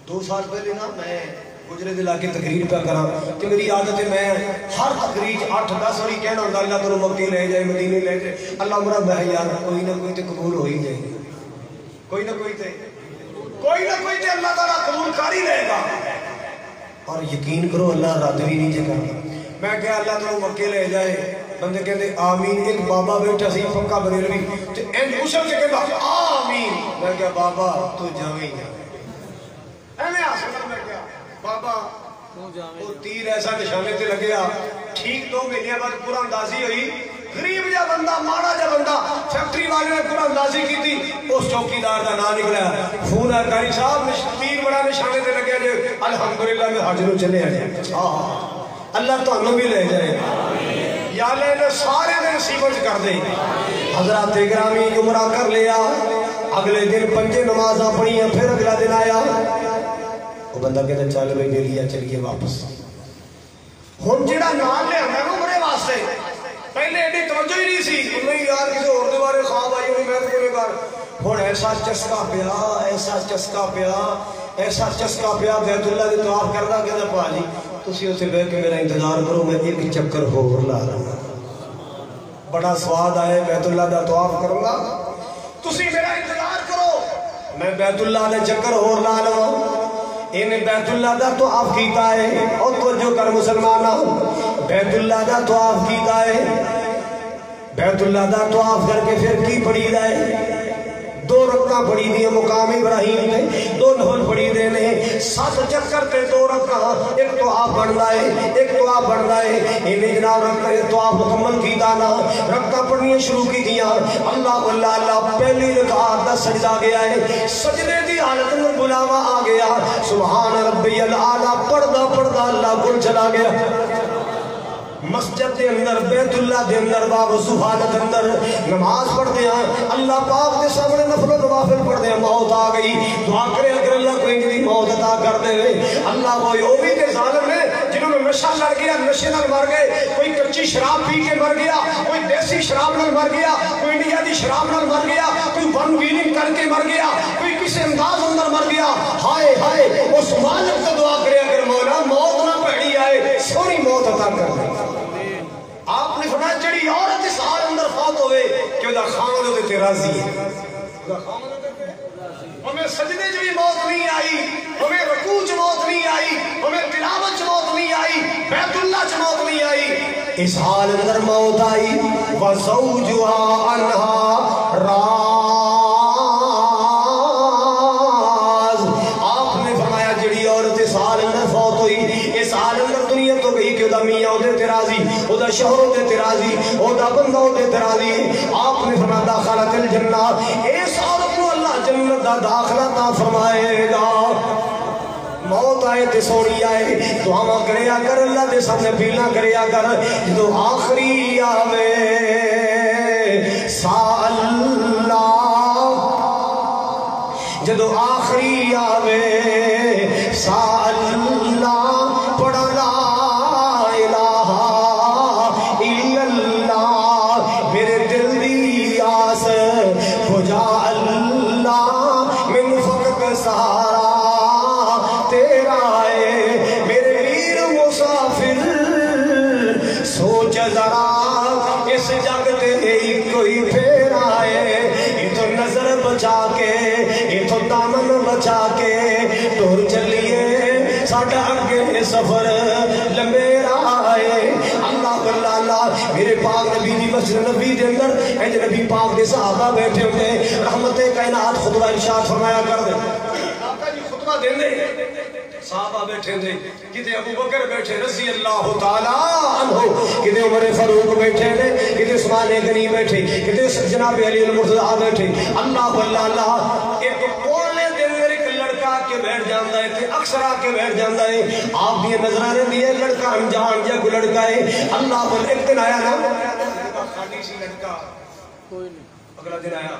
2 سال پہلے نا میں گجرے دل آکے تقریر پہ کرا کہ میری عادت ہے میں ہر تقریر 8-10 وری کہنا ہوتا اللہ تعالیٰ مکے لے جائے مدینے لے جائے اللہ عمرہ میں یار کوئی نہ کوئی تے قبول ہو ہی جائے کوئی نہ کوئی تے اللہ تعالیٰ قبول کر ہی لے گا اور یقین کرو اللہ رد بھی نہیں جگہ میں کہا اللہ تعالیٰ مکے لے جائے بندے کہتے آمین ایک بابا بیٹھا سی پکا بریلوی تے این اچھل کے کہتا آمین میں کہا بابا تو جاویں گا اینے آسمان میں کیا بابا وہ تیر ایسا نشانے تے لگیا ٹھیک 2 مہینے بعد پورا اندازی ہوئی غریب جا بندہ ماڑا جا بندہ فیکٹری والے نے پورا اندازی کی تھی اس چوکیدار دا نام نکلا فون کاری صاحب تیر بڑا نشانے تے لگیا جو الحمدللہ میں حاضروں چلے آئے اللہ تو ہمیں بھی لے جائے یا لے نے سارے دے نصیبت کر دے حضرات گرامی عمرہ کر لیا اگلے دن 5 نمازاں پڑھیاں پھر اگلا دن آیا وہ بندہ کہتا چل بھائی دے لیا چلیے واپس ہم جڑا نام لے ہمیں عمرے واسطے پہلے ایڈی توجہ ہی نہیں سی انہیں یار کسی اور دے بارے خواب آئی ہوئی میں کونے کر ہون ایسا چسکا پیا بیت اللہ دے طواف کردہ کہتا پا جی تسی اسے بے کہ میرا انتظار کرو میں ایک چکر ہو لا رہا ہوں بڑا سواد آئے بیت اللہ دا طواف کروں گا تسی میرا انتظار کرو میں بیت اللہ دے چکر ہو لا رہا ہوں انہیں بیت اللہ دا طواف کیتا ہے اور توجہ کر مسلمانہ بیت اللہ دا طواف کیتا ہے بیت اللہ دا طواف کر کے پھر کی پڑھی جائے 2 رکعتاں پڑھی دی مقام ابراہیم نے 2 نفل پڑھی دے نے 7 چکر تے 2 رکعتاں ایک طواف بندا ہے انہیں جناب رکعت طواف مکمل کیتا نا رکعتاں پڑھنی شروع کی دیا اللہ اللہ پہلی رکعت دا سجدہ گیا ہے سجدے دی حالت میں بلاوا آ گیا سبحان ربی الاعلی پڑھدا اللہ گل چلا گیا مسجد دے اندر بیت اللہ دے اندر باب سبحانت اندر نماز پڑھتے ہیں اللہ پاک دے سامنے نفل و نوافل پڑھتے ہیں موت آ گئی دعا کرے اگر اللہ کوئی نہیں موت عطا کر دے اللہ وہ بھی تے ظالم ہے جنہوں نے نشہ لڑ گیا نشے نال مر گئے کوئی کچی شراب پی کے مر گیا کوئی دیسی شراب نال مر گیا کوئی انڈیا دی شراب نال مر گیا کوئی ون ویلنگ کر کے مر گیا کوئی کسی انداز اندر مر گیا ہائے ہائے اس مالک کو دعا کرے اگر مولا موت نہ پیڑی آئے سونی موت عطا کر دے آپ نے فرمایا جڑی عورت اس حال اندر فوت ہوئے کہ دا خامد ہوتے تے راضی ہے ہمیں سجدے جو بھی موت نہیں آئی ہمیں رکوع جو موت نہیں آئی ہمیں تلاوت جو موت نہیں آئی بیت اللہ جو موت نہیں آئی اس حال اندر موت آئی وَزَوْجُهَا عَنْهَا راز آپ نے فرمایا جڑی عورت اس حال اندر فوت ہوئی اس حال اندر دنیا تو گئی کہ دا میاں ہوتے ترازی او دا شوہر ہوتے ترازی او دا بندہ ہوتے ترازی آپ نے فرمایا داخلت الجنہ اس عورت کو اللہ جنت دا داخلہ تا فرمائے گا موت آئے تے سونی آئے دعا کریا کر اللہ دے سامنے پیلا کریا کر جو آخری آوے سا اللہ جدو آخری آوے سا اللہ پڑھا لا الہ الا اللہ میرے دل دی آس بجا اللہ من فقط سہارا تیرا ہے میرے ویر مسافر سوچ ذرا اس جگ تے کوئی پھیرا ہے یہ تو نظر بچا کے یہ تو دامن بچا کے دور چلیے ساڑھا اگے سفر لمیرا ہے اللہ اللہ میرے پاک نبی دی مسجد نبی دے اندر اے نبی پاک دے صحابہ بیٹھے ہوتے رحمت کائنات خطبہ ارشاد فرمایا کر دے آقا جی خطبہ دیں دے صحابہ بیٹھے تھے کتے ابو بکر بیٹھے رضی اللہ تعالیٰ عنہ کتے عمر فاروق بیٹھے تھے کتے عثمان غنی بیٹھے کتے جناب علی المرتضیٰ بیٹھے اللہ اللہ ایک کولے دن ایک لڑکا کے بیٹھ جاندہ ہے کہ اکثر آ کے بیٹھ جاندہ ہے آپ بھی نظرانے دیئے لڑکا انجان جا کو لڑکا ہے اللہ ایک دن آیا نا خالی سی لڑکا اگلا دن آیا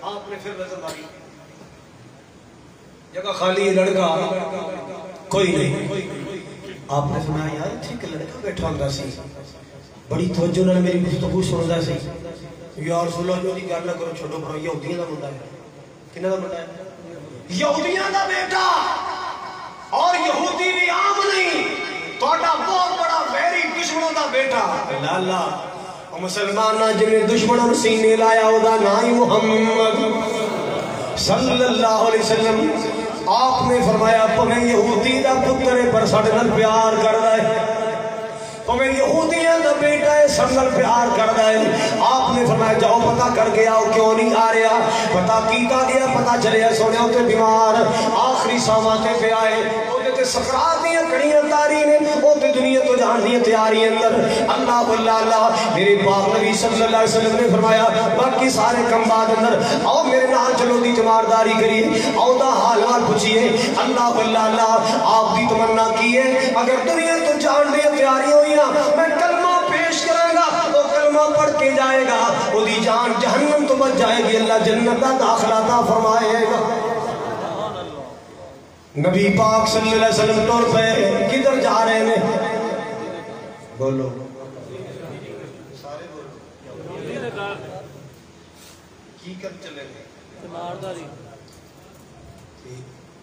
آپ نے پھر نظر ماری جگہ خالی لڑکا کوئی نہیں آپ نے سنا یار ٹھیک لڑکا بیٹھا ہوتا سی بڑی توجہ نے میری گفتگو سندا سی یا رسول اللہ جو دی گل نہ کرو چھوڑو پرو یہودیاں دا منڈا ہے کنا دا منڈا ہے یہودیاں دا بیٹا اور یہودی بھی عام نہیں توڑا بہت بڑا ویری دشمنوں دا بیٹا لالا اور مسلمانہ جنہیں دشمنوں سینے لایا ہو دا نائی محمد صلی اللہ علیہ وسلم آپ نے فرمایا پمیں یہودی دا پتر پر سڑنل پیار کر رہے پمیں یہودیاں دا بیٹا ہے سڑنل پیار کر رہے آپ نے فرمایا جاؤ پتہ کر گیا ہو کیوں نہیں آ رہا پتہ کیتا گیا پتہ چلے سونے ہوتے بیمار آخری ساماتے پہ آئے تے سکرات دیاں کڑیاں تاری نے او تے دنیا تو جہان دیاں تیاری اندر اللہ اللہ میرے پاک نبی صلی اللہ علیہ وسلم نے فرمایا باقی سارے کم بعد اندر آؤ میرے نال چلو دی تمارداری کریے آؤ دا حال حال پوچھئے اللہ اللہ آپ دی تمنا کیے اگر دنیا تو جہان دیاں تیاری ہوئیاں میں کلمہ پیش کروں گا وہ کلمہ پڑھ کے جائے گا وہ دی جان جہنم تو بچ جائے گی اللہ جنت دا داخلہ عطا فرمائے گا نبی پاک صلی اللہ علیہ وسلم طور پہ کدھر جا رہے ہیں بولو سارے بولو کی کر چلے گئے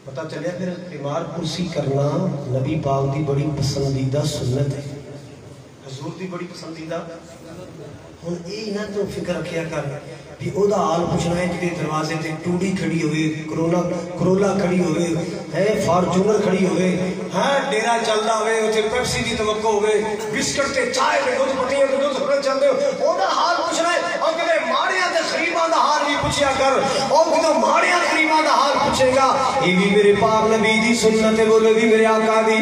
پتہ چلے پھر بیمار کرسی کرنا نبی پاک دی بڑی پسندیدہ سنت ہے حضور دی بڑی پسندیدہ ہن اے نہ تو فکر رکھیا کر بھی او دا حال پوچھنا ہے جدے دروازے تے ٹوڈی کھڑی ہوئے کرولا کھڑی ہوئے ہے فارچونر کھڑی ہوئے ہاں ڈیرا چلدا ہوئے اوتے پیپسی دی توقع ہوئے بسکٹ تے چائے تے دودھ پٹیاں تے دودھ پھر چلدے او دا حال پوچھنا ہے او کدے ماڑیاں تے خریباں دا حال بھی پوچھیا کر او کدے ماڑیاں خریباں دا حال پوچھے گا یہ بھی میرے پاک نبی دی سنت ہے بولے بھی میرے آقا دی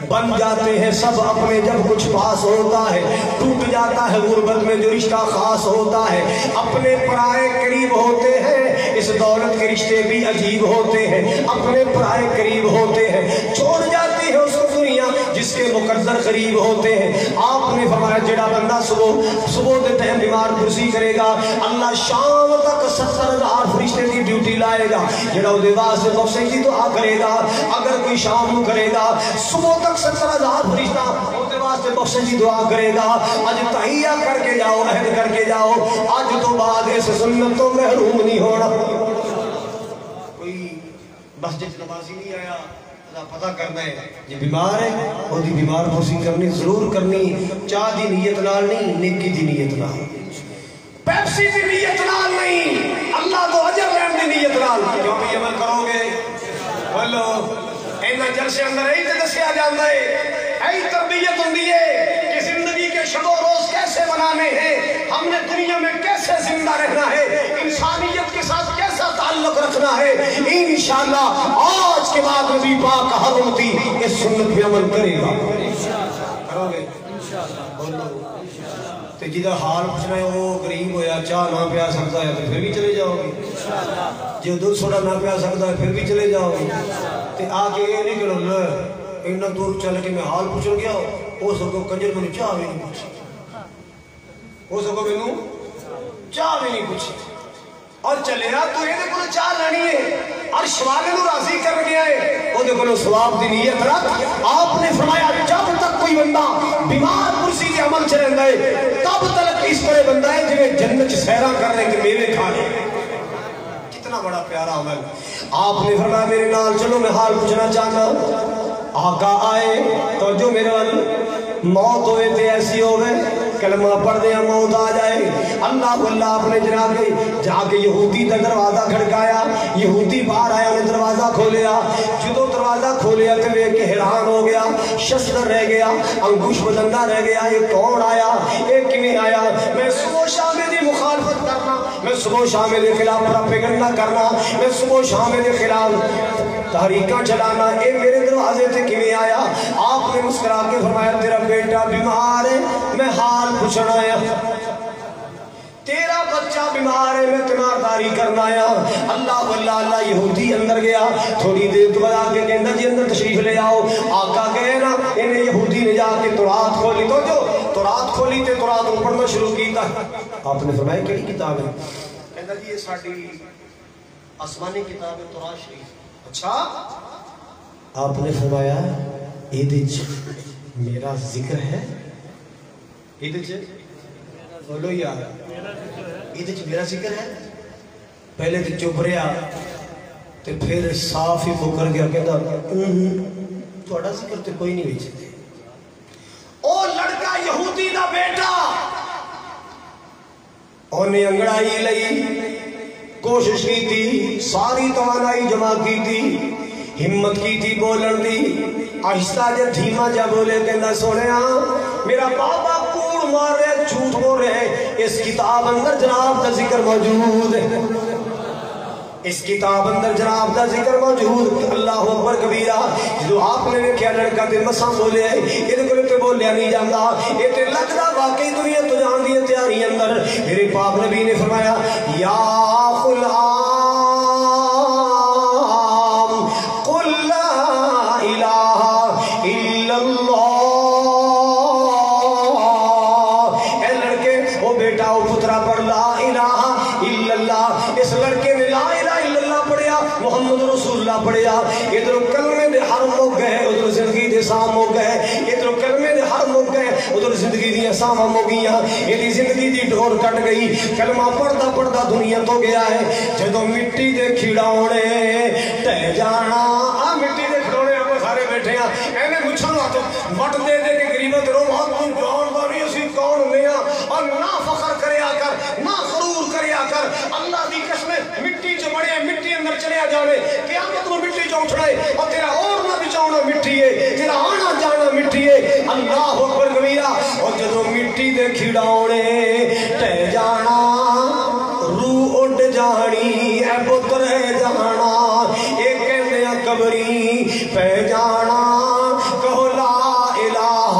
بن جاتے ہیں سب اپنے جب کچھ پاس ہوتا ہے ٹوٹ جاتا ہے غربت میں جو رشتہ خاص ہوتا ہے اپنے پرائے قریب ہوتے ہیں اس دولت کے رشتے بھی عجیب ہوتے ہیں اپنے پرائے قریب ہوتے ہیں چھوڑ جاتی ہے اس کو دنیا جس کے مقدر قریب ہوتے ہیں. آپ نے فرمایا جڑا بندہ صبح دے ٹائم بیمار پرسی کرے گا اللہ شام تک 70,000 فرشتے دی ڈیوٹی لائے گا. جڑا وہ واسطے بخشے کی دعا کرے گا اگر کوئی شام کو کرے گا صبح تک 70,000 فرشتہ وہ واسطے بخشے کی دعا کرے گا. اج تحیہ کر کے جاؤ, عہد کر کے جاؤ, اج تو بعد اس سنت تو محروم نہیں ہونا. کوئی مسجد نمازی نہیں آیا پتہ کرنا ہے جی بیمار ہے وہ دی بیمار پرسی کرنی ضرور کرنی, چاہ دی نیت نال نہیں, نیکی دی نیت نال, پیپسی دی نیت نال نہیں, اللہ تو اجر لین دی نیت نال. کیوں بھی عمل کرو گے بولو اینا جلسے اندر ایک دسیا جاندہ ہے, ایک تربیت ہوندی ہے کہ زندگی کے شب و روز کیسے بنانے ہیں, ہم نے دنیا میں کیسے زندہ رہنا ہے, انسانیت کے ساتھ کیسا تعلق رکھنا ہے. انشاءاللہ آج کے بعد نبی پاک کا ہر امتی اس سنت پہ عمل کرے گا. کرو گے انشاءاللہ. تو جدہ حال پوچھنا ہے وہ غریب ہویا چاہ نہ پیا سکتا ہے تو پھر بھی چلے جاؤ گے. جو دودھ سوڈا نہ پیا سکتا ہے پھر بھی چلے جاؤ گے. تو آگے یہ نہیں کہ اللہ اتنا دور چل کے میں حال پوچھ گیا ہو سکو کنجر میں چاہ بھی نہیں پوچھی, ہو سکو میں چاہ بھی نہیں پوچھی اور چلے رہا تو یہ کو چاہ لانی ہے اور شوالے نو راضی کر گیا ہے وہ دیکھو ثواب دی نیت رکھ. آپ نے فرمایا جب تک کوئی بندہ بیمار کرسی کے عمل چلے گئے تب تک اس طرح بندہ ہے جنہیں جنت سیرا کرنے کے میوے کھانے. کتنا بڑا پیارا عمل. آپ نے فرمایا میرے نال چلو میں حال پوچھنا چاہتا. آقا آئے تو جو میرے وال موت ہوئے تھے ایسی ہوئے کلمہ پڑھ دیا موت آ جائے. اللہ آپ نے جا کے یہودی دا دروازہ کھڑکایا, یہودی باہر آیا انہیں دروازہ کھولیا. جدو دروازہ کھولیا تو وہ کہ حیران ہو گیا, ششدر رہ گیا, انگوش بدندہ رہ گیا. یہ کون آیا, یہ کیویں آیا؟ میں صبح شام دی مخالفت کرنا, میں صبح شام دے خلاف پروپیگنڈا کرنا, میں صبح شام دے خلاف تحریکاں چلانا, اے میرے دروازے سے کیویں آیا؟ آپ نے مسکرا کے فرمایا تیرا بیٹا بیمار ہے میں حال پوچھنا آیا, تیرا بچہ بیمار ہے میں تیمارداری کرنا آیا. اللہ یہودی اندر گیا, تھوڑی دیر تو بعد کے کہنا جی اندر تشریف لے آؤ. آقا گئے نا, انہیں یہودی نے جا کے تورات کھولی, تو جو تورات کھولی تے تورات پڑھنا شروع کیتا. آپ نے فرمایا کیڑی کتاب ہے؟ کہنا جی یہ ساڈی آسمانی کتاب ہے تورات شریف. اچھا. آپ نے فرمایا ایدج میرا ذکر ہے, ایدج بولو یار ایدج میرا ذکر ہے. پہلے تو چپ رہا تو پھر صاف ہی مکر گیا کہتا تھوڑا ذکر تو کوئی نہیں بیچتے. او لڑکا یہودی دا بیٹا انہیں انگڑائی لئی, کوشش کی تھی, ساری توانائی جمع کی تھی, ہمت کی تھی بولن دی. آہستہ جے دھیما جا بولے کہنا سونے میرا بابا کوڑ مار رہے جھوٹ بول رہے, اس کتاب اندر جناب دا ذکر موجود ہے, اس کتاب اندر جناب دا ذکر موجود. اللہ اکبر کبیرہ. جو آپ نے کیا لڑکا تے مساں بولے یہ کو تے بولیا نہیں جاندا, یہ تے لگدا واقعی دنیا تو جان دی تیاری اندر. میرے پاک نبی نے فرمایا یا غلام قل لا الہ الا اللہ. اے لڑکے او بیٹا او پترا پڑھ لا الہ الا اللہ. اس لڑکے نے لا الہ الا اللہ پڑھیا, محمد رسول اللہ پڑھیا. ادھر کلمے دے حرم ہو گئے, ادھر زندگی دے سام ہو گئے. ادھر کلمے دے حرم ہو گئے, ادھر زندگی دی سام ہو گئیاں. یہ زندگی دی ڈور کٹ گئی. کلمہ پڑھدا پڑھدا دنیا تو گیا ہے. جدو مٹی دے کھڑاونے ٹہ جانا, مٹی دے کھڑونے آپ سارے بیٹھے ہیں اینے مچھل ہاتھ وٹ دے دے کے غریبت رو بہت کون جان بانی اسی کون لیا, اور نہ فخر کریا کر نہ غرور کریا کر. اللہ دی قسم مٹی چ بڑے مٹی اندر چلیا جانے, قیامت میں مٹی چ اٹھنا ہے, اور تیرا اور نہ بچاؤنا مٹی ہے, تیرا آنا جانا مٹی ہے. اللہ اکبر کبیرہ. اور جدو مٹی دے کھڑاونے ٹہ جانا روح اڈ جانی اے پتر جانا, ایک کہنے قبری پہ جانا, کہو لا الہ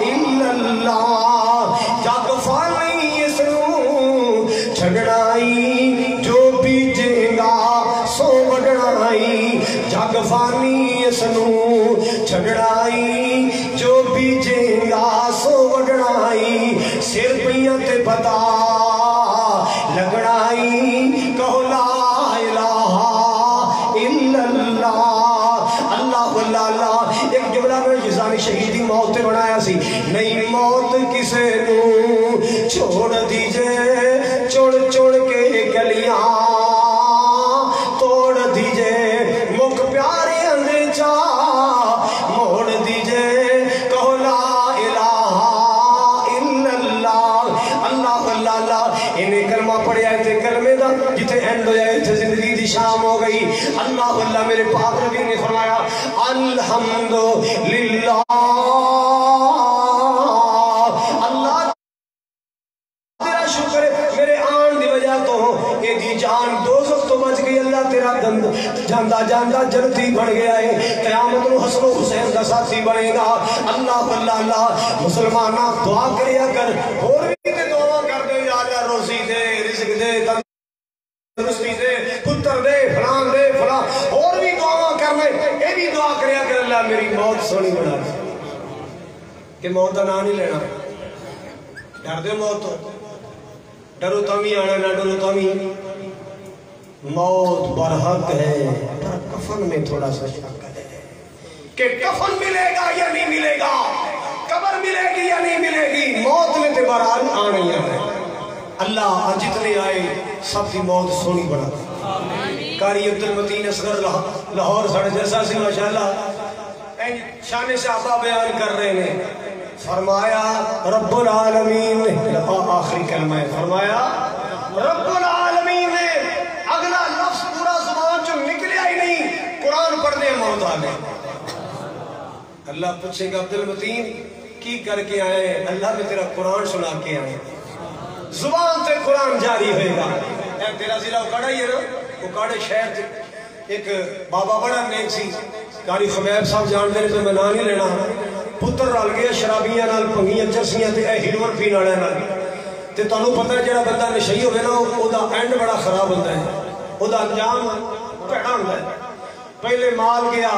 الا اللہ. جگ فانی اس نو چھڑائی جو بیجے گا سو وڈڑائی. جگ فانی اس نو چھڑائی شہیدی موت تے بنایا سی نہیں موت کسے چھوڑ دیجے چڑ چڑ کے گلیاں توڑ دیجے مک پیارے اندر چاہ موڑ دیجے کہو لا الہ الا اللہ اللہ اللہ اللہ انہیں کلمہ پڑھے آئے تھے کلمے دا جتے اینڈ ہو جائے تھے زندگی دی شام ہو گئی اللہ اللہ میرے پاک نبی نے فرمایا الحمدللہ اللہ تیرا شکر ہے میرے آن دی وجہ تو اے دی جان دوزخ تو بچ گئی اللہ تیرا جاندہ جاندہ جنتی بڑھ گیا ہے قیامت نو حسن و حسین کا ساتھی بنے گا اللہ اللہ اللہ مسلمانہ دعا کریا کر اور بھی تے دعا کر دے یا اللہ روزی دے رزق دے تندرستی دے پتر دے فلان دے فلان اور بھی دعا کرنے اے بھی دعا کریا کر اللہ میری موت سونی بنا کہ موت کا نام نہیں لینا ڈر دے موت ڈرو تمی آنا نہ ڈرو تمی موت برحق ہے پر کفن میں تھوڑا سا شک ہے کہ کفن ملے گا یا نہیں ملے گا قبر ملے گی یا نہیں ملے گی موت میں تے بہرحال آنی ہے اللہ جتنے آئے سب کی موت سونی بنا قاری عبدالمتین اصغر لاہور ساڑھے جیسا سی ماشاءاللہ شان صحابہ بیان کر رہے ہیں فرمایا رب العالمین آخری کلمہ ہے فرمایا رب العالمین نے اگلا لفظ پورا زبان جو نکلیا ہی نہیں قرآن پڑھنے موت آ گئے اللہ پوچھے گا عبدالمتین کی کر کے آئے اللہ میں تیرا قرآن سنا کے آئے زبان سے قرآن جاری ہوئے گا تیرا ضلع اکاڑا ہی ہے نا اکاڑے شہر ایک بابا بڑا نیک سی قاری خمیب صاحب جان دے تو میں نہ نہیں لینا پتر رل گیا شرابیاں نال پنگیاں چرسیاں تے ہلور پین والے نال تے تانوں پتہ ہے جڑا بندہ نشئی ہوے نا او دا اینڈ بڑا خراب ہوندا ہے او دا انجام بھڑا ہوندا ہے پہلے مال گیا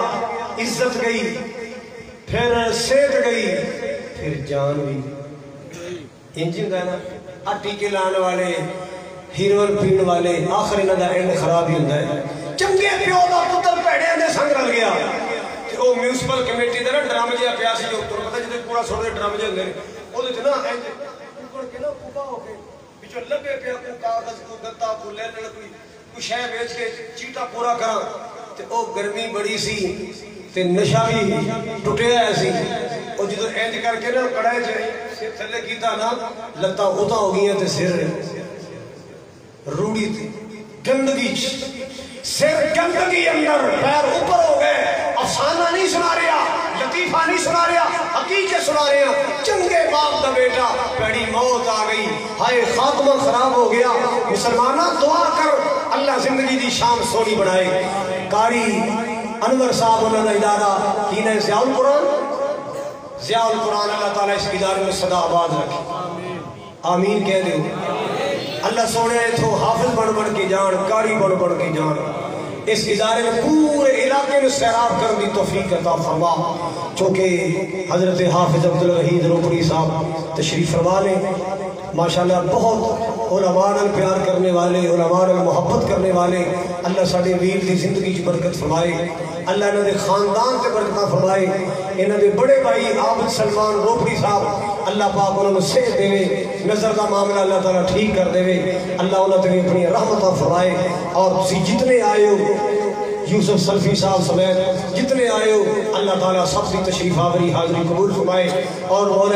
عزت گئی پھر صحت گئی پھر جان بھی انج ہوندا ہے نا ٹیکے لانے والے ہیروئن پین والے آخر انہاں دا اینڈ خراب ہی ہوندا ہے چنگے پیو دا پتر پیڑیاں دے سنگ رل گیا وہ میونسپل کمیٹی دے نا ڈرام جہاں پیا سی جو پتہ جدے پورا سوڑے ڈرام جہاں ہوندے او دے نا اوپر کے نا کوبا ہو کے وچوں لگے پیا کو کاغذ کو گتا کو لے لے کوئی شے بیچ کے چیٹا پورا کراں تے او گرمی بڑی سی تے نشہ بھی ٹٹیا ہے سی او جدوں اینج کر کے نا کڑے چ سر تھلے کیتا نا لتاں اوتا ہو گئیاں تے سر روڑی تھی گندگی سر گندگی اندر پیر اوپر ہو گئے افسانہ نہیں سنا رہا لطیفہ نہیں سنا رہا حقیقت سنا رہا چنگے باپ دا بیٹا پیڑی موت آ گئی ہائے خاتمہ خراب ہو گیا مسلمانہ دعا کر اللہ زندگی دی شام سونی بنائے قاری انور صاحب انہوں نے ادارہ کی نے ضیاء القرآن اللہ تعالیٰ اس ادارے میں صدا آباد رکھے آمین کہہ دے اللہ سونے تو حافظ بڑھ کے جان قاری بڑھ کے جان اس ادارے میں پورے علاقے میں سیراب کرنے کی توفیق عطا فرما چونکہ حضرت حافظ عبدالوحید روپڑی صاحب تشریف فرما لیں ماشاءاللہ بہت علماء نال پیار کرنے والے علماء نال محبت کرنے والے اللہ ساڑھے ویر دی زندگی کی برکت فرمائے اللہ انہوں نے خاندان سے برکتہ فرمائے انہوں نے بڑے بھائی عابد سلمان روپڑی صاحب اللہ پاک انہوں نے صحت دے نظر کا معاملہ اللہ تعالیٰ ٹھیک کر دے اللہ انہوں نے اپنی رحمتہ فرمائے اور تسی جتنے آئے ہو یوسف سلفی صاحب سمیت جتنے آئے ہو اللہ تعالیٰ سب کی تشریف آوری حاضری قبول فرمائے اور